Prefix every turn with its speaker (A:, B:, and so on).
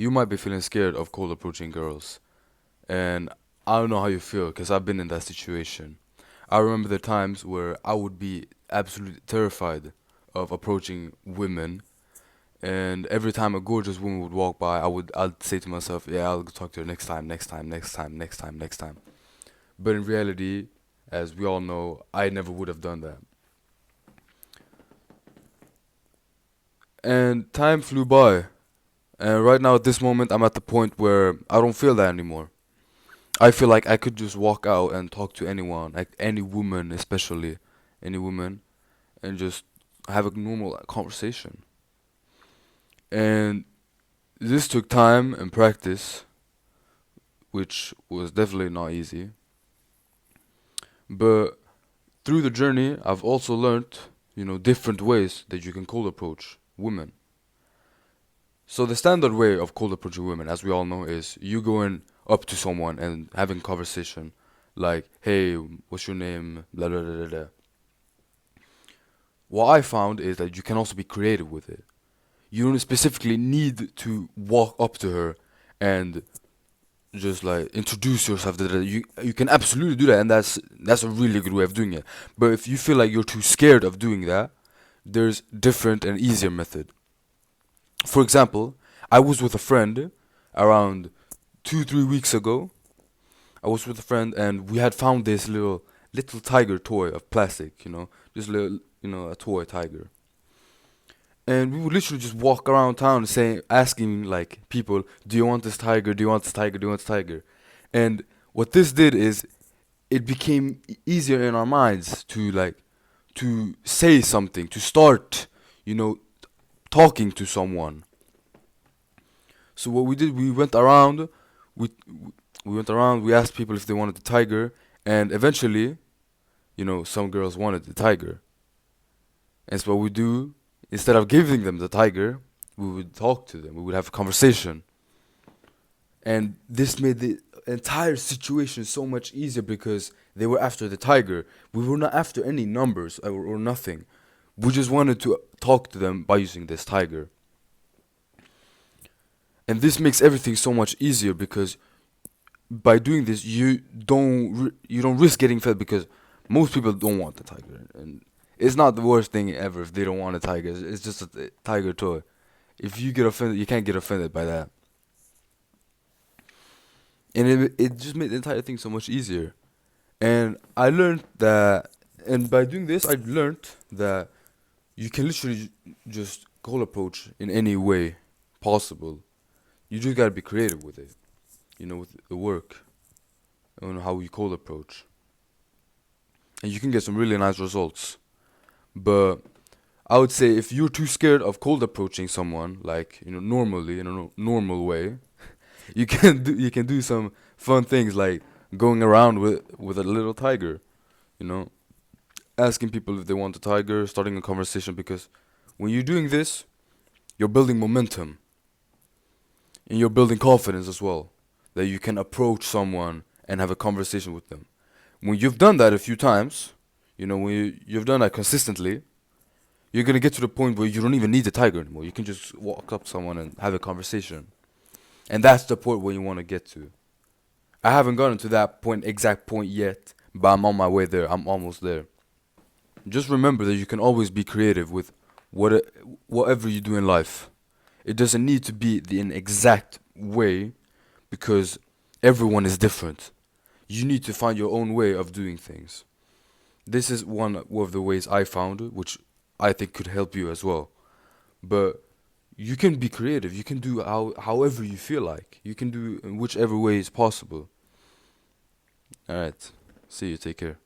A: you might be feeling scared of cold approaching girls, and I don't know how you feel because I've been in that situation. I remember the times where I would be absolutely terrified of approaching women, and every time a gorgeous woman would walk by, I'd say to myself, "Yeah, I'll talk to her next time, next time, next time, next time, next time." But in reality, as we all know, I never would have done that. And time flew by, and right now at this moment, I'm at the point where I don't feel that anymore. I feel like I could just walk out and talk to anyone, like any woman, especially any woman, and just have a normal conversation. And this took time and practice, which was definitely not easy. But through the journey, I've also learned, different ways that you can cold approach women. So the standard way of cold approaching women, as we all know, is you going up to someone and having conversation, like, "Hey, what's your name?" Blah blah blah blah. Blah. What I found is that you can also be creative with it. You don't specifically need to walk up to her and just like introduce yourself. You can absolutely do that, and that's a really good way of doing it. But if you feel like you're too scared of doing that, there's different and easier method. For example, I was with a friend around 2 3 weeks ago. I was with a friend and we had found this little tiger toy of plastic, just little, a toy tiger. And we would literally just walk around town saying, asking like people, "Do you want this tiger? Do you want this tiger? Do you want this tiger?" And what this did is it became easier in our minds to say something, to start, you know, talking to someone. So what we did, we we went around, we asked people if they wanted the tiger, and eventually, some girls wanted the tiger. And so what we do, instead of giving them the tiger, we would talk to them. We would have a conversation. And this made the entire situation so much easier because they were after the tiger. We were not after any numbers or nothing. We just wanted to talk to them by using this tiger. And this makes everything so much easier because by doing this, you don't risk getting fed because most people don't want the tiger, and it's not the worst thing ever if they don't want a tiger. It's just a tiger toy. If you get offended, you can't get offended by that, and it just made the entire thing so much easier. And I learned that, and by doing this, I learned that you can literally just cold approach in any way possible. You just gotta be creative with it, with the work on how you cold approach, and you can get some really nice results. But I would say if you're too scared of cold approaching someone, like normally in a normal way, you can do some fun things like going around with a little tiger, you know, asking people if they want a tiger, starting a conversation because when you're doing this, you're building momentum and you're building confidence as well that you can approach someone and have a conversation with them. When you've done that a few times, when you've done that consistently, you're gonna get to the point where you don't even need the tiger anymore. You can just walk up to someone and have a conversation, and that's the point where you want to get to. I haven't gotten to that exact point yet, but I'm on my way there. I'm almost there. Just remember that you can always be creative with what whatever you do in life. It doesn't need to be the an exact way because everyone is different. You need to find your own way of doing things. This is one of the ways I found, which I think could help you as well. But you can be creative. You can do however you feel like. You can do in whichever way is possible. All right. See you. Take care.